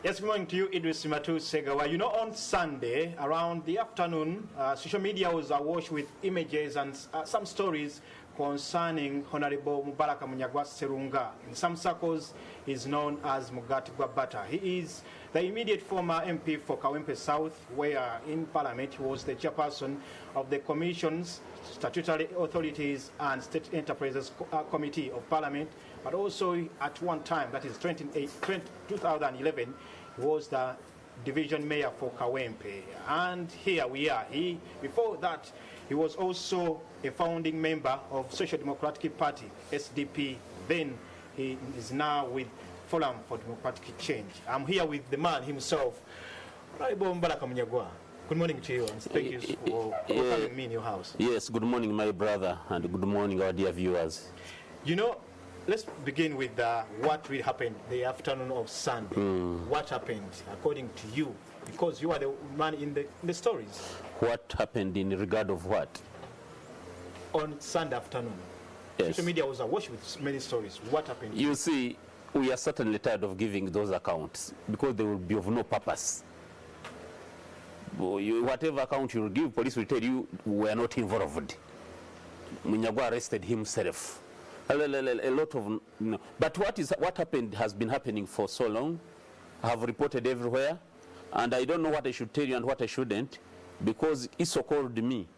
Yes, good morning to you, Idris Matu Segawa. You know, on Sunday, around the afternoon, social media was awash with images and some stories concerning Honourable Mubaraka Munyagwa Serunga. In some circles, he is known as Mugati Gwabata. He is the immediate former MP for Kawempe South, where in Parliament he was the chairperson of the Commission's Statutory Authorities and State Enterprises Committee of Parliament, but also at one time, that is 2011, he was the division mayor for Kawempe. And here we are. Before that, he was also a founding member of Social Democratic Party, SDP. Then he is now with Forum for Democratic Change. I'm here with the man himself, Honourable Mubaraka Munyagwa. Good morning to you, and thank you for welcoming me in your house. Yes, good morning, my brother, and good morning, our dear viewers. You know, let's begin with what really happened the afternoon of Sunday. What happened, according to you? Because you are the man in the stories. What happened in regard of what? On Sunday afternoon. Yes. Social media was awash with many stories. What happened? You see, we are certainly tired of giving those accounts because they will be of no purpose. Whatever account you will give, police will tell you we are not involved. Munyagwa arrested himself. A lot of, but what happened has been happening for so long. I have reported everywhere, and I don't know what I should tell you and what I shouldn't, because ISO called me,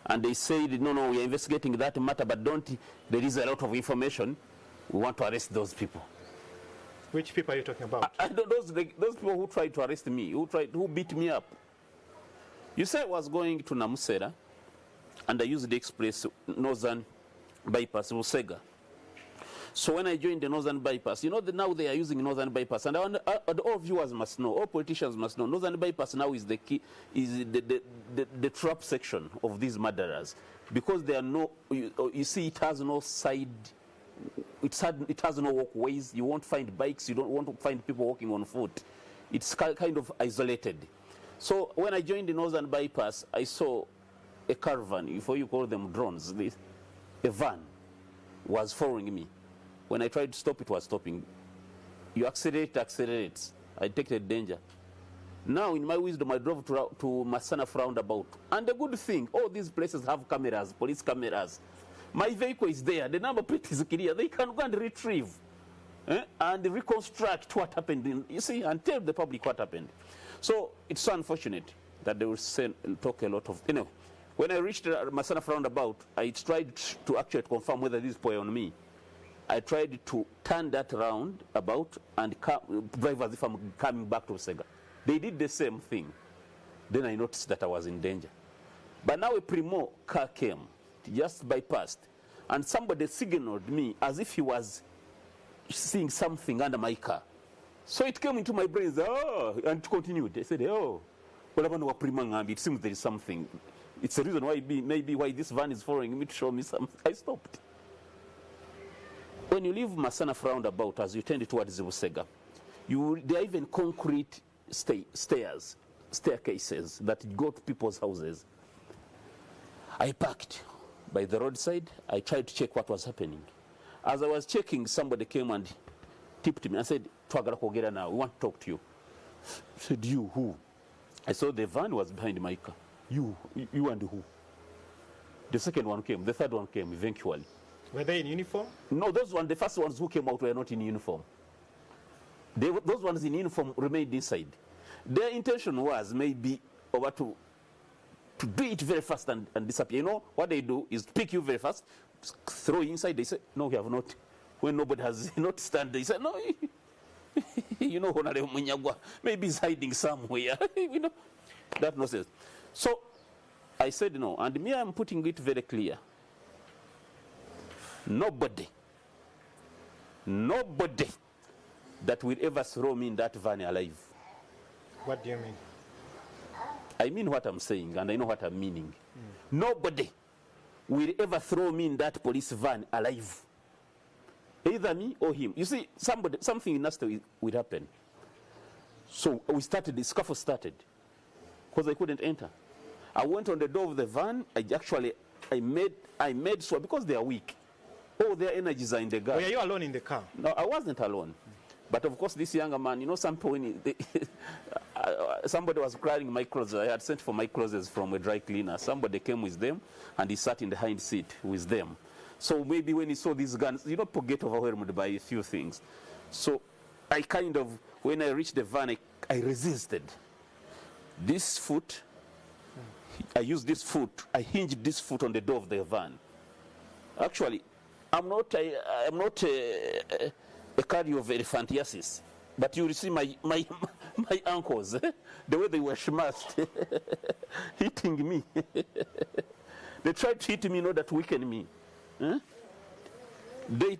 and they said, no, we are investigating that matter, but there is a lot of information. We want to arrest those people. Which people are you talking about? Those people who tried to arrest me, who beat me up. You say I was going to Namusera, and I used the express Northern Bypass, Busega. So when I joined the Northern Bypass, you know that now they are using Northern Bypass, and all viewers must know, all politicians must know, Northern Bypass now is the key, is the trap section of these murderers, because there are no, you see, it has no side, it has no walkways. You won't find bikes. You don't want to find people walking on foot. It's kind of isolated. So when I joined the Northern Bypass, I saw a caravan, before you call them drones, a van was following me. When I tried to stop, it was stopping. You accelerate, accelerates. I detected danger. Now, in my wisdom, I drove to Masana roundabout. And the good thing, all these places have cameras, police cameras. My vehicle is there. The number plate is clear. They can go and retrieve and reconstruct what happened. You see, and tell the public what happened. So it's so unfortunate that they will talk a lot of. You know, when I reached Masana roundabout, I tried to actually confirm whether this boy on me. I tried to turn that round about and drive as if I'm coming back to Sega. They did the same thing. Then I noticed that I was in danger. But now a Primo car came, just bypassed, and somebody signaled me as if he was seeing something under my car. So it came into my brain, and it continued. I said, it seems there is something. It's the reason why, maybe why this van is following me to show me something. I stopped. When you leave Masana roundabout, as you tend towards Busega, there are even concrete staircases that go to people's houses. I parked by the roadside. I tried to check what was happening. As I was checking, somebody came and tipped me. I said, "Twagala now. We want to talk to you." I said, "You who?" I saw the van was behind my car. You and who? The second one came. The third one came eventually. Were they in uniform? No, the first ones who came out were not in uniform. Those ones in uniform remained inside. Their intention was maybe over to do it very fast and disappear. You know, what they do is pick you very fast, throw you inside. They say, "No, we have not." When nobody has not stand, they say, "No, you know, Honourable Munyagwa, maybe he's hiding somewhere." You know, that nonsense. So I said no, and me, I'm putting it very clear. Nobody that will ever throw me in that van alive. What do you mean? I mean what I'm saying, and I know what I'm meaning. Nobody will ever throw me in that police van alive. Either me or him. You see, something nasty will happen. So the scuffle started, because I couldn't enter. I went on the door of the van. I made sure, because they are weak. All their energies are in the car. Were you alone in the car? No, I wasn't alone. But of course, this younger man, you know, some point somebody was crying my clothes. I had sent for my clothes from a dry cleaner. Somebody came with them, and he sat in the hind seat with them. So maybe when he saw these guns, you don't get overwhelmed by a few things. So I kind of, when I reached the van, I resisted. This foot, I used this foot, I hinged this foot on the door of the van. Actually, I'm not a carrier of elephantiasis, but you will see my ankles, the way they were smashed, hitting me. They tried to hit me in order to weaken me. They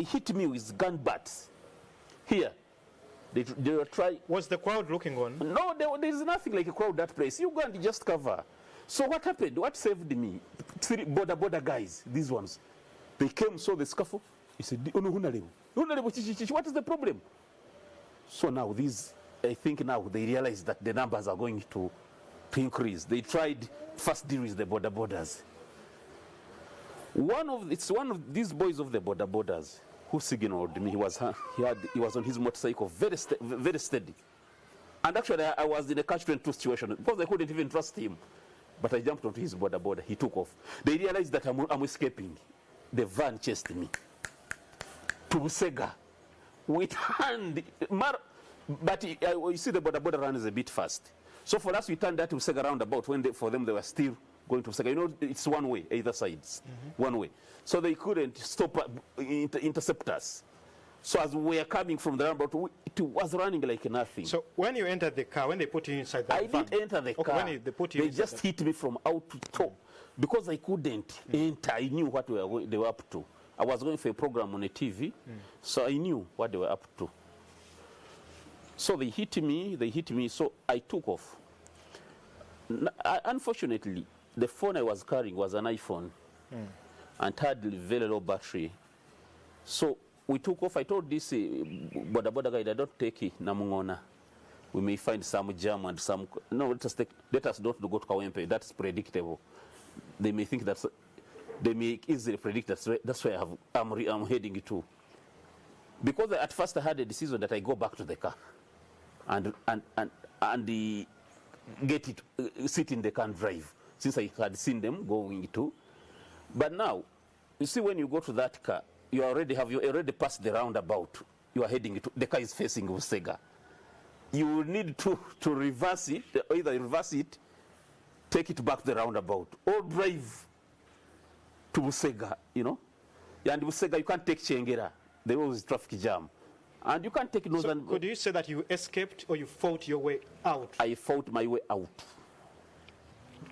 hit me with gun butts. Here. They were trying. Was the crowd looking on? No, there is nothing like a crowd that place. You go and just cover. So what happened? What saved me? Three border guys, these ones. They came, saw the scuffle. He said, oh, no, what is the problem? So now these, I think now they realize that the numbers are going to increase. They tried first deal with the borders. It's one of these boys of the borders who signaled me. He was on his motorcycle, very steady. And actually, I was in a catch-22 situation because I couldn't even trust him. But I jumped onto his border. He took off. They realized that I'm escaping. The van chased me to Busega with hand. But you see, the border runs a bit fast. So for us, we turned that to Busega roundabout when for them they were still going to Busega. You know, it's one way, either sides, one way. So they couldn't stop, intercept us. So as we were coming from the roundabout, it was running like nothing. So when you entered the car, when they put you inside the van? I didn't enter the car. They just hit me from out to top. Because I couldn't enter, I knew what they were up to. I was going for a program on a TV, so I knew what they were up to. So they hit me, so I took off. Unfortunately, the phone I was carrying was an iPhone and had very low battery. So we took off. I told this border guy, I don't take it, Namungona. We may find some jam and some. No, let us not go to Kawempe. That's predictable. They may think they may easily predict that's where I'm heading to. Because at first I had a decision that I go back to the car and get it, sit in the car and drive, since I had seen them going to. But now, you see, when you go to that car, you already passed the roundabout. You are heading to, the car is facing Busega. You will need to reverse it, either reverse it, take it back the roundabout, or drive to Busega, you know. And Busega, you can't take Chengera. There was traffic jam. And you can't take northern. So could you say that you escaped or you fought your way out? I fought my way out.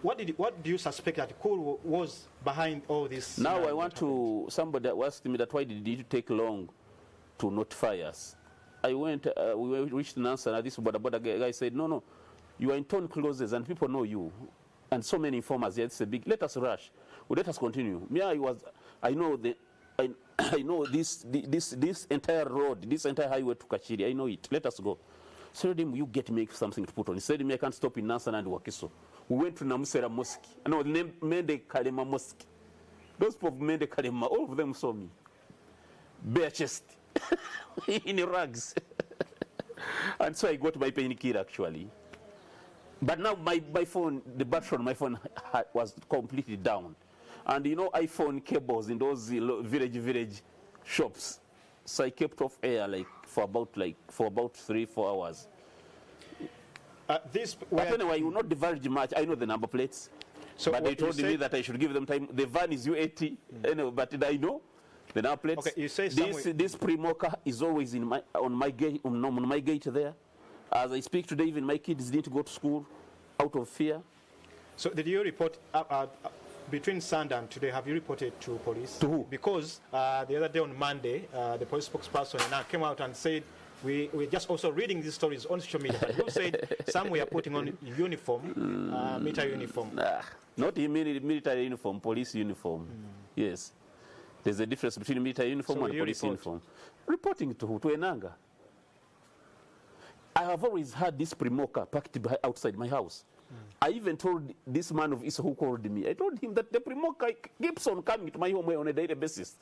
What do you suspect that was behind all this? Now I want to, somebody asked me that why did it take long to notify us? I went, we reached an answer, and this border guy said, no, you are in torn clothes and people know you. And so many informers, yeah, it's a big, let us rush. Well, let us continue. Me, I know this entire road, this entire highway to Kachiri, I know it. Let us go. So I told him, you get me something to put on. He said to me, I can't stop in Nansan and Wakiso. We went to Namusera Mosque. No, Mende Kalema Mosque. Those people of Mende Kalema, all of them saw me. Bare chest. In rags. And so I got my painkiller actually. But now my phone, the battery on my phone was completely down. And you know, iPhone cables in those village shops. So I kept off air for about 3-4 hours. But anyway, I will not diverge much. I know the number plates. So but they told me that I should give them time. The van is UAT. Anyway, but I know the number plates. Okay, you say this pre-mocha is always on my gate there. As I speak today, even my kids didn't go to school out of fear. So did you report between Sunday and today? Have you reported to police? To who? Because the other day on Monday, the police spokesperson came out and said, we're just also reading these stories on social media. But you said some were putting on uniform, military uniform. Not military uniform, police uniform. Yes. There's a difference between military uniform and police uniform. Reporting to who? To Enanga. I have always had this Primoka packed outside my house. I even told this man of Isa who called me, I told him that the Primoka keeps on coming to my home on a daily basis.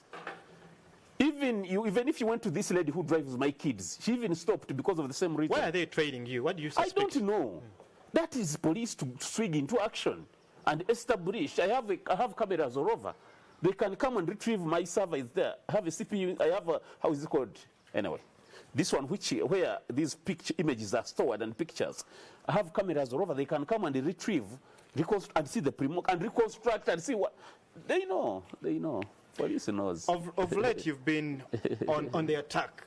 Even Even if you went to this lady who drives my kids, she even stopped because of the same reason. Why are they training you? What do you suspect? I don't know. That is police to swing into action and establish. I have cameras all over. They can come and retrieve my server is there. I have a CPU. I have a, how is it called? Anyway, this one where these images are stored and pictures. I have cameras all over. They can come and retrieve, and see the and reconstruct and see what they know. They know. Police knows. Of late, you've been on the attack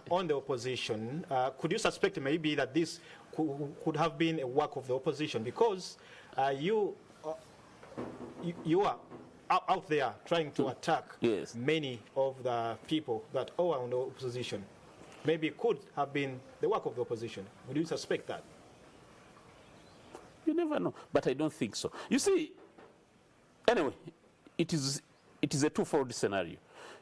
on the opposition. Could you suspect maybe that this could have been a work of the opposition, because you are out there trying to attack many of the people that are on the opposition? Maybe it could have been the work of the opposition. Would you suspect that? You never know, but I don't think so. You see, anyway, it is a twofold scenario.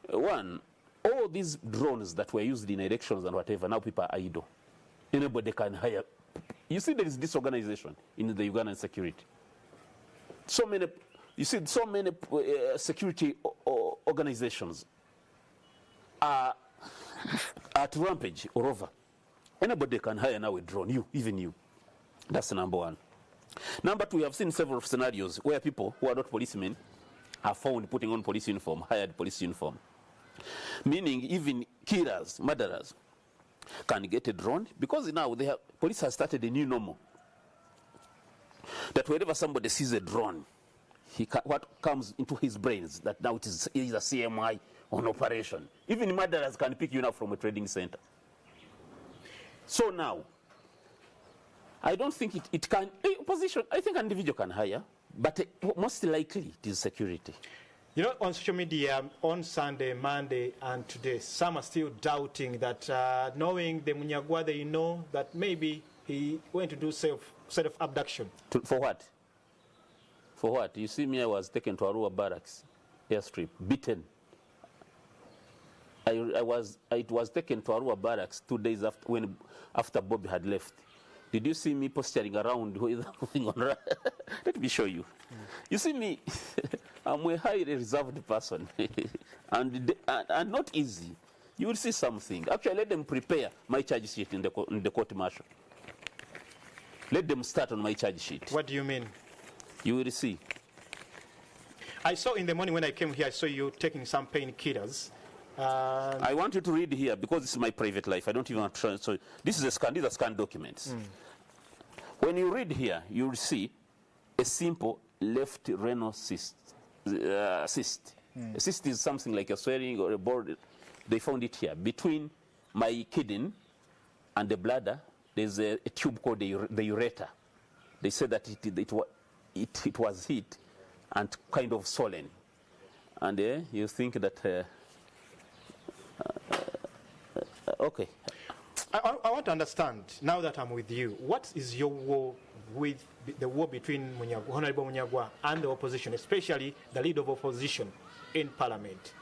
One, all these drones that were used in elections and whatever, now people are idle. Anybody can hire. You see, there is disorganization in the Ugandan security. So many security organizations are at rampage all over. Anybody can hire now a drone, even you. That's number one. Number two, we have seen several scenarios where people who are not policemen are found putting on police uniform, hired police uniform. Meaning even killers, murderers, can get a drone, because now police has started a new normal. That whenever somebody sees a drone, what comes into his brains, that now it is a CMI on operation. Even murderers can pick you up from a trading center. So now, I don't think it can, opposition, I think an individual can hire, but most likely it is security. You know, on social media, on Sunday, Monday, and today, some are still doubting that knowing the Munyagwa, they know that maybe he went to do self-abduction. For what? For what? You see me, I was taken to Arua Barracks, airstrip, beaten. It was taken to Arua Barracks 2 days after Bobby had left. Did you see me posturing around? Let me show you. You see me, I'm a highly reserved person and not easy. You will see something. Actually, let them prepare my charge sheet in the court martial. Let them start on my charge sheet. What do you mean? You will see. I saw in the morning when I came here, I saw you taking some painkillers. I want you to read here because this is my private life. I don't even want to try. So this is a scan. These are scanned documents. When you read here, you will see a simple left renal cyst. A cyst is something like a swelling or a board. They found it here between my kidney and the bladder. There's a tube called the ureter. They said that it was hit and kind of swollen. And you think that. Okay. I want to understand, now that I'm with you, what is your war with the war between Honourable Munyagwa and the opposition, especially the leader of opposition in Parliament?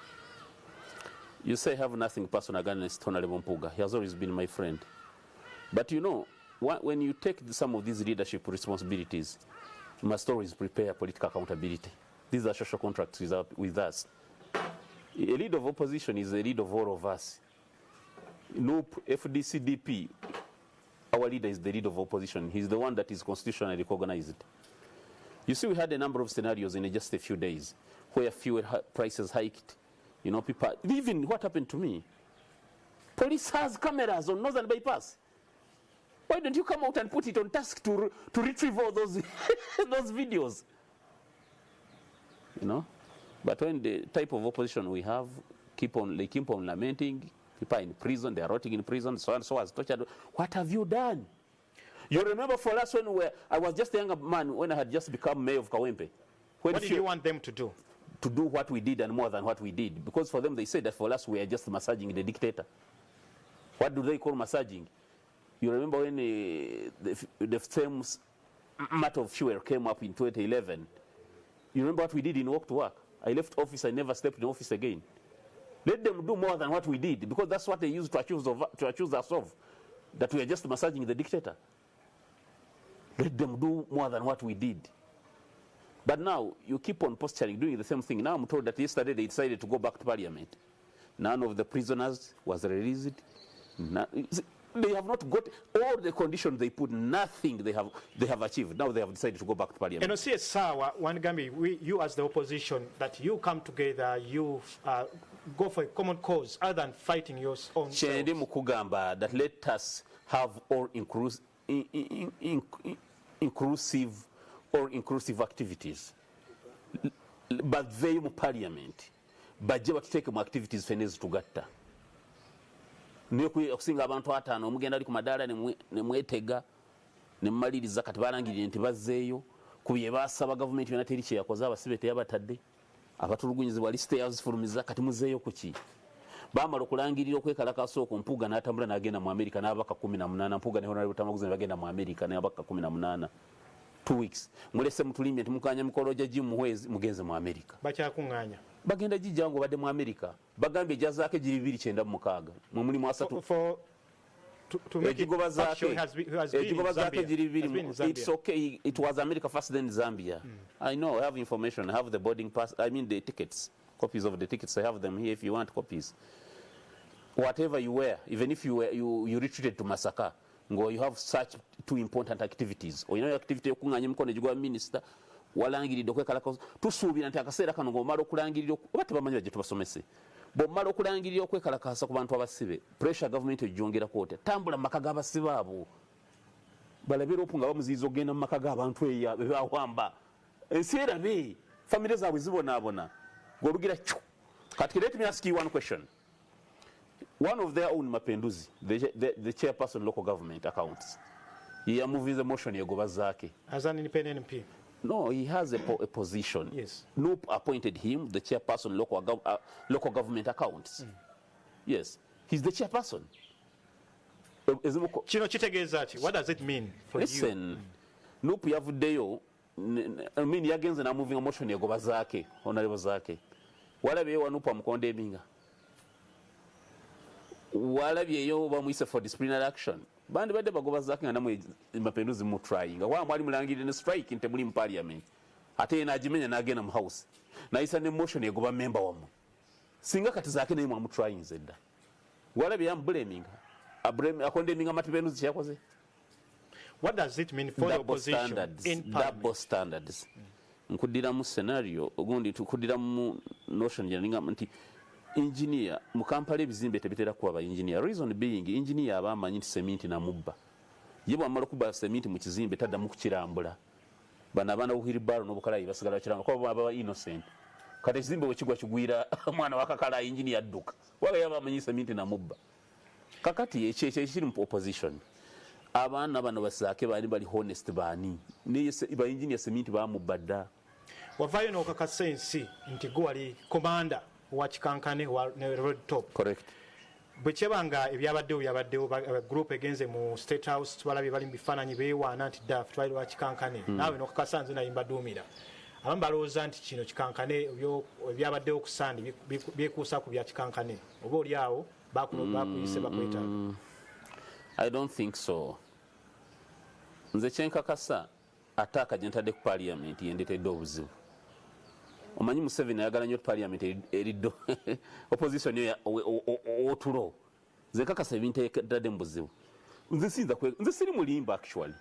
You say I have nothing personal against Honourable Mpuga. He has always been my friend. But you know, when you take some of these leadership responsibilities, you must always prepare political accountability. These are social contracts with us. A leader of opposition is a leader of all of us. No FDCDP, our leader is the leader of opposition. He's the one that is constitutionally recognized. You see, we had a number of scenarios in just a few days where fuel prices hiked. You know, people, even what happened to me, police has cameras on Northern Bypass. Why don't you come out and put it on task to retrieve all those those videos? You know? But when the type of opposition we have they keep on lamenting, people are in prison, they are rotting in prison, so and so has tortured. What have you done? You remember for us when I was just a younger man when I had just become mayor of Kawempe. What did you want them to do? To do what we did and more than what we did. Because for them they said that for us we are just massaging the dictator. What do they call massaging? You remember when the same matter of fuel came up in 2011? You remember what we did in Walk to Work? I left office, I never stepped in office again. Let them do more than what we did, because that's what they used to accuse us of, that we are just massaging the dictator. Let them do more than what we did. But now, you keep on posturing, doing the same thing. Now I'm told that yesterday they decided to go back to Parliament. None of the prisoners was released. They have not got all the conditions they put. Nothing they have achieved. Now they have decided to go back to parliament. And see, Sawa, one Gambi, you as the opposition, that you come together, you go for a common cause other than fighting your own selves. Mukugamba that let us have all inclusive activities. But they mu parliament. Bajje batuteke mu activities fenezi tugatta. Niyo okusinga abantu 5 omugenda ali ku madaala ne mwetega ne mmaliriza kati balangirira nti bazzeeyo kubye basaba government yona teri kye yakoze abasibe teyabatadde abatulugunyizibwa lisite yazifulumiza kati muzeeyo ku ki bamala okulangirira okwekalakaasa okwo Mpuuga n'atambula n'agenda mu America n'abaka 18 Mpuuga ne honourable Tamaguzi ne bagenda mu America n'abaka 18 2 weeks mulese mutulimye nti mukanya mikolo gya muhwezi mugenze mu America bakyakuŋŋaanya bagenda jijjango badde mu America bagambye jazaake giri 296 mu mulimu asatu ejigoba zaake giri 2 it's okay it was America first then Zambia I know I have information I have the boarding pass I mean the tickets copies of the tickets I have them here if you want copies whatever you wear even if you retreated to Masaka ngo you have such 2 important activities or you know activity yokuŋŋaanya emikono egigwa minister walangiridde okwekalakaasa tusuubira nti akaseera kano ng'omala okulangirira oba tebamanyi bajje tubasomese bw'omala okulangirira okwekalakaasa ku bantu abasibe pressure government ejjongerako otya tambula mu maka g'abasibe abo balabira opu nga bamuziyiza okugenda mu maka g'abantu eyo bebawamba ensi erabe famire zaabwe zibonaabona gw'olugira kyu kati let me ask you one question one of their own Mapenduzi the chairperson local government accounts yamuvize motion yegoba zaake as an independent MP. No, he has a position. Yes. Noop appointed him the chairperson local government accounts. Yes, he's the chairperson. Kino kitegeeza ati what does it mean for Listen, you? Noop yavuddeyo I mean yagenze na moving motion yegoba zaake honorable zaake. Walabyeyo Noop amukonda ebinga. Walabyeyo bamuyise for disciplinary action. Bandi badde bagoba zaake nga namwe Mapenduzi mu trying wa mwali mulangirire ne strike nte muli mu parliament ate yena agimenya n'agenda mu house nayisa ne motion yegoba member wamu singa kati zaake naye mwamu trying zedda walabye blaming akondeminga Mapenduzi kyakoze. What does it mean for the opposition in parliament? Double standards. Nkudira mu scenario ogundi tukudira mu notion yaninga nti engineer mu Kampala ebizimbe tebitera kuba ba engineer reason being engineer abamanyi nti cement na mubba yebo amalo kuba cement mu kizimbe tadda mu kukirambula bana abana wheelbarrow n'obukalayi basigala kiranga ko baba innocent kati ekizimbe wekigwa kigwira mwana wakakala engineer adduka waba yabamanyi cement na mubba kakati ekyo kiri mu opposition abaana bano basaake bali honest baani ne ba engineer cement bamubadda wavayo n'okakasa ensi nti gwe wali commander wa kikankane wa road top. Correct. Bwekebanga ebyabaddewo group egenze mu State House twalabye bali mu bifaananyi beewaana nti daf twali wa kikankane naawe n'okakasa nze naye mbaduumira abamu balowooza nti kino kikankane ebyabaddewo ku sandi byekuusa ku bya kikankane oba oli awo bakuyise bakwetaaga. I don't think so. Nze kyenkakasa ate akaje ntadde ku parliament yendetedde obuzibu. Omanyi Museveni ayagala nnyo parliament eriddo opposition yo otulo nze kakasa ebintu etadde mu buzibu nze siri mulimba actually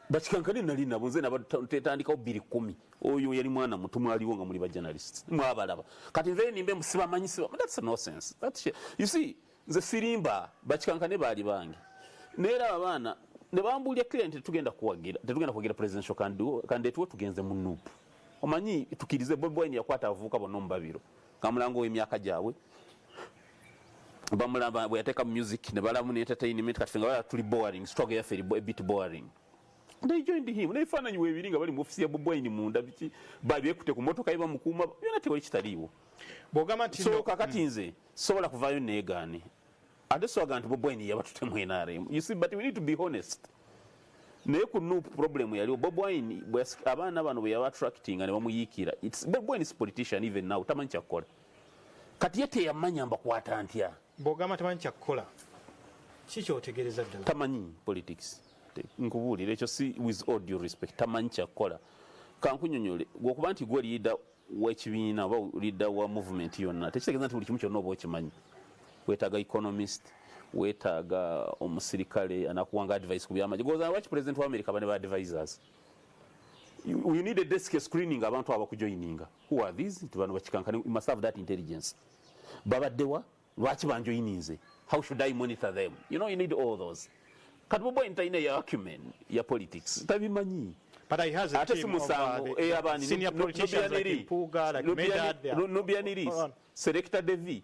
bakikankane nali nabo nze nabatandikawo 210 oyo yali mwana muto mwaliwo nga muli ba journalists mwabalaba kati nze nimbe musibamanyi that's nonsense you see nze sirimba bakikankane baali bange neera abaana ne bambulya client tetugenda kuwagira presidential candidate wo tugenze mu Nuupu omanyi tukirize Bobi Wine yakwata avuka bono mbabiro kamulango w'emyaka jawe bamulamba bwe yateka music ne balamu ne entertainment katinga tuli boring struggle yafe a bit boring they joined him ne fananyi webiringa bali mu office ya Bobi Wine munda biki babyekute ku motoka iba mukuma yona tewe kitaliwo bogama tindo so kakati nze sobola kuvayo negane ate so agantu Bobi Wine yabatute mu NRM you see but we need to be honest naye ku Nuupu problem yaliwo Bobi Wine abaana bano bwe yaba attracting ne bamuyikira Bobi Wine is politician even now tamanyi kyakola kati yete yamanya mbakwata ntya bogama tamanyi kyakola kikyo otegereza ddala tamanyi politics nkubuulira ekyo si with all due respect tamanyi kyakola kankunyonyole gwokuba nti gwe leader w'ekibiina oba leader wa movement yonna tekitegeeza nti buli kimu kyonna oba okimanyi. Weetaaga economist, weetaaga omusirikale anakuwanga advice ku by'amagye. Goza lwaki president wa America bane ba advisors? You need a desk screening abantu abakujoininga. Who are these? Bano bakikankani, you must have that intelligence. Babaddewa lwaki banjoininze? How should I monitor them? You know, you need all those. Kati bobo entaine ya acumen ya politics tabimanyi. But he has a team of senior politicians like Mpuga, like Medad. Nubianiris, Selector Devi,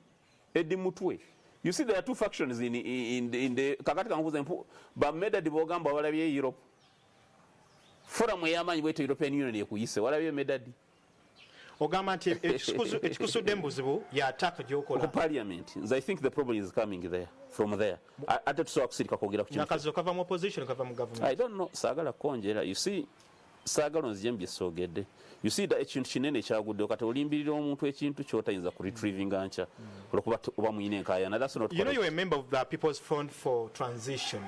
Eddie Mutwe. You see, there are two factions in the Kakati Kanguza Mpu, but Medad Bogamba, what have you Europe? Forum Yaman way to European Union, what have you Medad? Ogamati, Excusu Dembuzibu, ya attack Joko. Parliament. I think the problem is coming there, from there. I don't know Nakazo opposition, government. I don't know, Sagala Konjera. You see, Sagala Zembia so good. You see that Chinene Chagudo Katolimbi to a chin to Chota is a retrieving answer. That's not. You know, you're a member of the People's Front for Transition,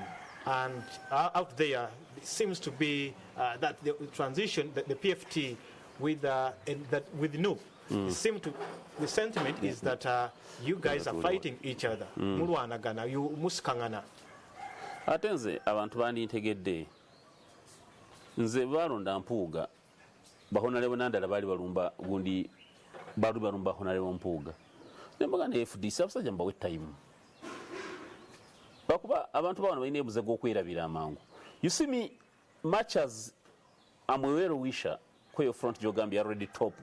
and out there it seems to be that the transition, that the PFT with NUP, the sentiment is that you guys are fighting each other. Mulwanagana, you muskangana. Atenze abantu bandintegedde. Nze balonda Mpuuga. Bahonalewo nandala bali balumba gundi balu balumba honalewo Mpuuga. Nembaga ne FDC abasajja mbawe time. Bakuba abantu bano balina ebuze g'okwerabira amangu. You see me, much as I'm a well wisher, Koyo front Jogambia already top,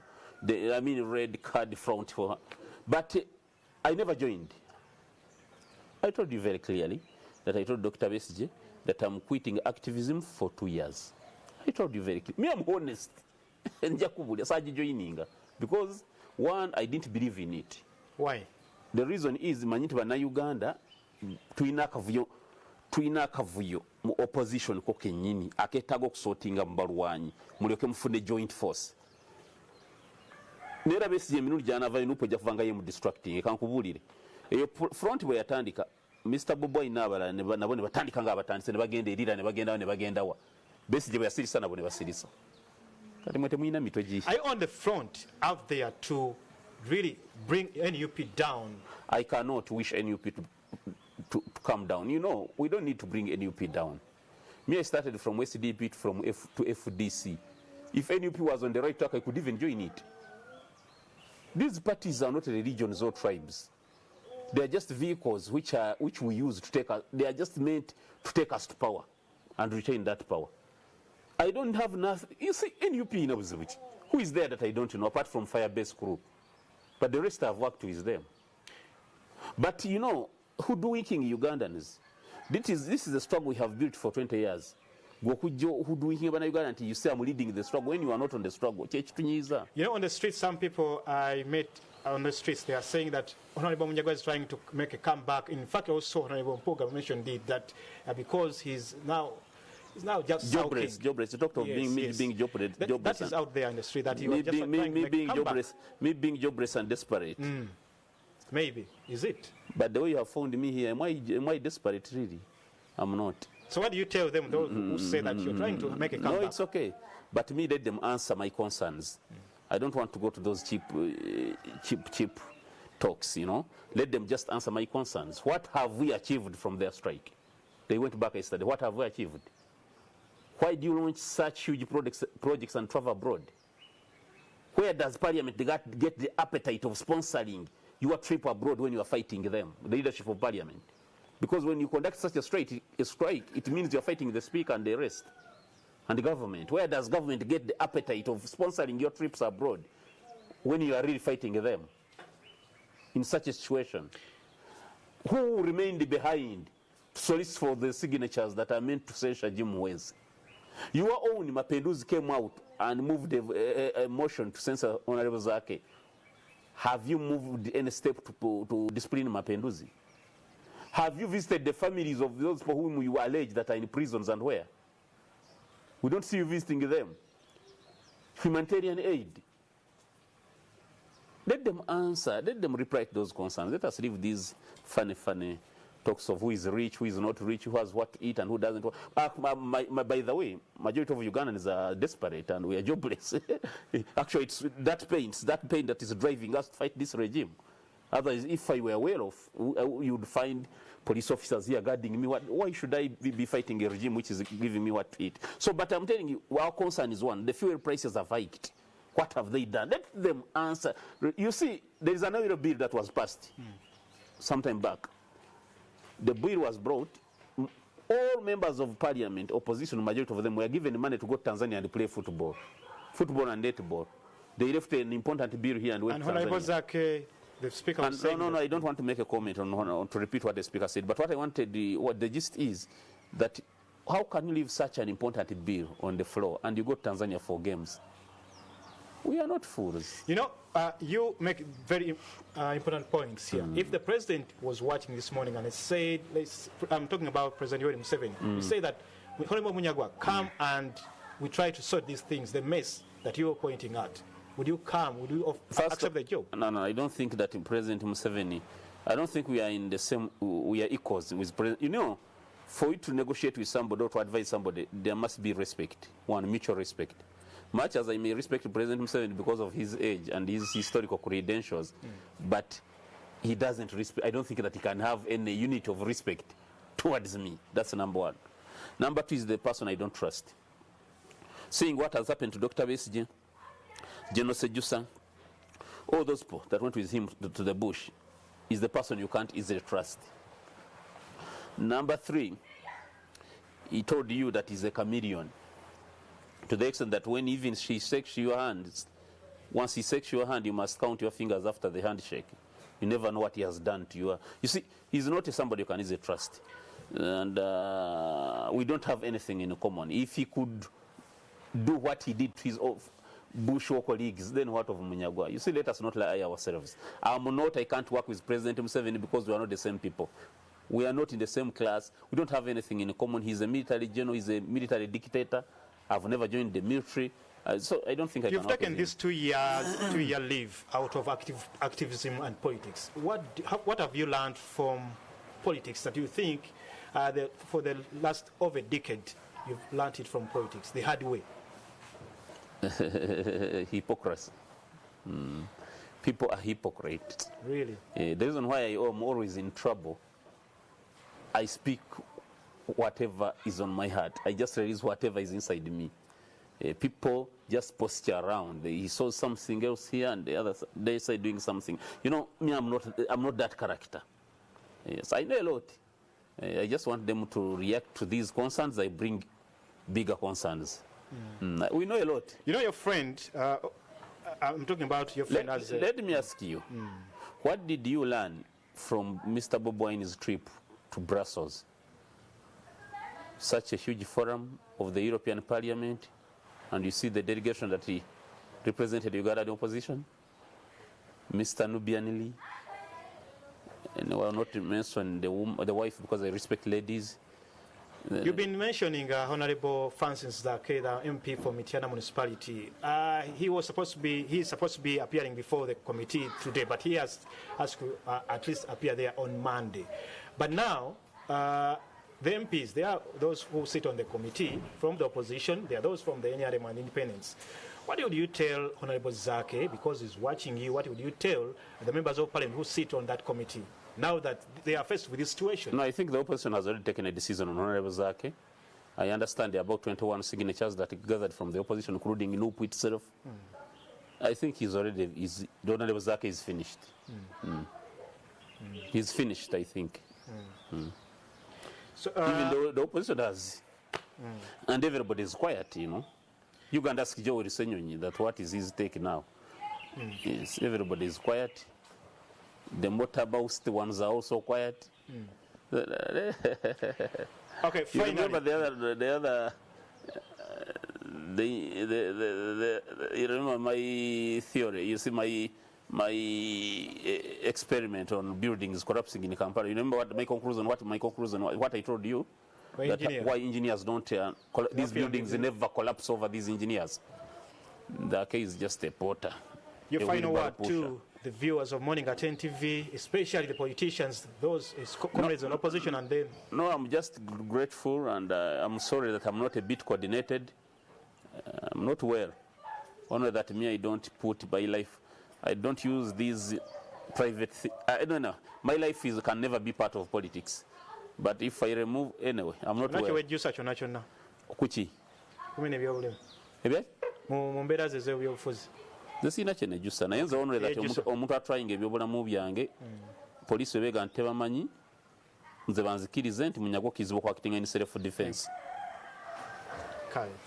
red card front for her. But I never joined. I told you very clearly that I told Dr. Besije that I'm quitting activism for 2 years. I told you very clearly. Me, I'm honest. Because one, I didn't believe in it. Why? The reason is manyiti bana Uganda tuina kavuyo mu opposition ko kenyini aketaga okusotinga mu balwanyi mulyoke mufune joint force. Nera Besije emirundi jana vayo nupo jakuvanga ye mu distracting kankubulire. Eyo front bwe yatandika Mr. Boboy nabala nabone batandika nga abatandise ne bagenda erira ne bagenda wa. Besije bwe yasirisa nabo ne basirisa. Are you on the front out there to really bring NUP down? I cannot wish NUP to come down. You know, we don't need to bring NUP down. Me, I started from SDP to FDC. If NUP was on the right track, I could even join it. These parties are not religions or tribes. They are just vehicles which we use to take us. They are just meant to take us to power and retain that power. I don't have nothing. You see, NUP in Observatory. Who is there that I don't know, apart from Firebase crew? But the rest I've worked with them. But you know, hoodwinking Ugandans. This is a struggle we have built for 20 years. Hoodwinking Uganda until you say I'm leading the struggle when you are not on the struggle. You know, on the streets, some people I met on the streets, they are saying that Honourable Munyagwa is trying to make a comeback. In fact, also Honourable Mpuuga mentioned that because he's now just jobless. You talked of being jobless. That is out there in the street. That you are just trying to make a comeback. Me being jobless and desperate. Maybe. Is it? But the way you have found me here, am I desperate really? I'm not. So what do you tell them, those who say that you're trying to make a comeback? No, it's okay. But me, let them answer my concerns. I don't want to go to those cheap talks, you know. Let them just answer my concerns. What have we achieved from their strike? They went back yesterday. What have we achieved? Why do you launch such huge projects and travel abroad? Where does Parliament get the appetite of sponsoring your trip abroad when you are fighting them, the leadership of Parliament? Because when you conduct such a strike, it means you are fighting the Speaker and the rest, and the government. Where does government get the appetite of sponsoring your trips abroad when you are really fighting them in such a situation? Who remained behind to solicit for the signatures that are meant to censure Jim Wes? Your own Mapinduzi came out and moved a motion to censor Honourable Zake. Have you moved any step to discipline Mapinduzi? Have you visited the families of those for whom you allege that are in prisons and where? We don't see you visiting them. Humanitarian aid. Let them answer. Let them reply to those concerns. Let us leave these funny talks of who is rich, who is not rich, who has what to eat and who doesn't. By the way, majority of Ugandans are desperate and we are jobless. Actually, it's that pain that is driving us to fight this regime. Otherwise, if I were well off, you would find police officers here guarding me. Why should I be fighting a regime which is giving me what to eat? So, but I'm telling you, our concern is one. The fuel prices have hiked. What have they done? Let them answer. You see, there is another bill that was passed sometime back. The bill was brought. All members of parliament, opposition, majority of them, were given money to go to Tanzania and play football and netball. They left an important bill here and went to Tanzania. The speaker was saying no, I don't want to make a comment on to repeat what the speaker said. But what I wanted, what the gist is, that how can you leave such an important bill on the floor and you go to Tanzania for games? We are not fools. You know, you make very important points here. If the president was watching this morning and he said, I'm talking about President Yoweri Museveni, he said that, Honourable Munyagwa, come and we try to sort these things, the mess that you are pointing at. Would you come? Would you accept the job? No, I don't think that President Museveni, I don't think we are in the same, we are equals with President. You know, for you to negotiate with somebody or to advise somebody, there must be respect, mutual respect. Much as I may respect President Museveni because of his age and his historical credentials, but he doesn't respect, I don't think that he can have any unit of respect towards me. That's number one. Number two is the person I don't trust. Seeing what has happened to Dr. Besigye, General Sejusa, all those people that went with him to the bush, is the person you can't easily trust. Number three, he told you that he's a chameleon, to the extent that when even she shakes your hand, once he shakes your hand, you must count your fingers after the handshake. You never know what he has done to you. You see, he's not somebody you can easily trust. And we don't have anything in common. If he could do what he did to his bush colleagues, then what of Munyagwa? You see, let us not lie ourselves. I can't work with President Museveni because we are not the same people. We are not in the same class. We don't have anything in common. He's a military general. He's a military dictator. I've never joined the military. So I don't think You've taken this 2 year leave out of activism and politics. What have you learned from politics that you think for the last over a decade you've learned it from politics, the hard way? Hypocrisy. People are hypocrites. Really? The reason why I am always in trouble, I speak whatever is on my heart. I just release whatever is inside me. People just posture around. He saw something else here and the other they say doing something. You know, me, I'm not that character. Yes, I know a lot. I just want them to react to these concerns. I bring bigger concerns. We know a lot. You know your friend, I'm talking about your friend. Let me ask you, what did you learn from Mr. Bob Wine's trip to Brussels? Such a huge forum of the European Parliament, and you see the delegation that he represented Uganda, the opposition, Mr. Nubianili, and I will not mention the wife because I respect ladies. You've been mentioning Honourable Francis Zakeda, MP for Mityana Municipality. He's supposed to be appearing before the committee today, but he has to at least appear there on Monday. But now, the MPs, they are those who sit on the committee from the opposition, they are those from the NRM and independents. What would you tell Honourable Zake, because he's watching you, what would you tell the members of parliament who sit on that committee now that they are faced with this situation? No, I think the opposition has already taken a decision on Honourable Zake. I understand there are about 21 signatures that gathered from the opposition, including Inupu itself. I think the Honourable Zake is finished. He's finished, I think. So, even though the opposition has, and everybody is quiet, you know. You can ask Joe Senyonyi that what is his take now. Yes, everybody is quiet. The motorboats, the ones are also quiet. Okay, finally. You remember you remember my theory. You see my experiment on buildings collapsing in Kampala. You remember what I told you? Why engineers don't, these buildings never collapse over these engineers. The case is just a porter. Your final word the viewers of Morning at NTV, especially the politicians, those comrades in opposition and them? No, I'm just grateful, and I'm sorry that I'm not a bit coordinated. I'm not well. Only that me, I don't put my life, I don't use these private I don't know. My life can never be part of politics. But if I remove, anyway, I'm not well. Kuchi? Zesina chene jusa na yenza onwe that omuntu atrying ebyobulamu byange police webega ntebamanyi nze banzikirize nti Munyagwa kizibu kwa kitinga in self defense.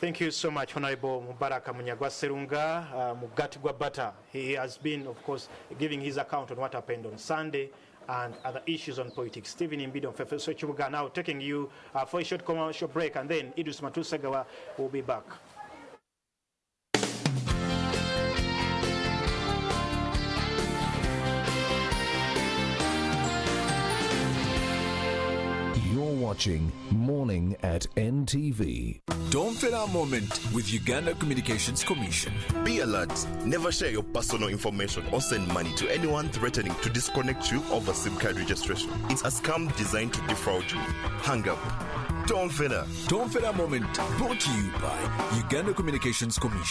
Thank you so much, Honourable Mubaraka Munyagwa Serunga, Mugati Gwabata. He has been, of course, giving his account on what happened on Sunday and other issues on politics. Stephen Imbido Fefe Sochibuga now taking you for a short commercial break, and then Idris Matusegawa will be back. Watching Morning at NTV. Don't fail our moment with Uganda Communications Commission. Be alert. Never share your personal information or send money to anyone threatening to disconnect you over SIM card registration. It's a scam designed to defraud you. Hang up. Don't fail. Don't fail our moment. Brought to you by Uganda Communications Commission.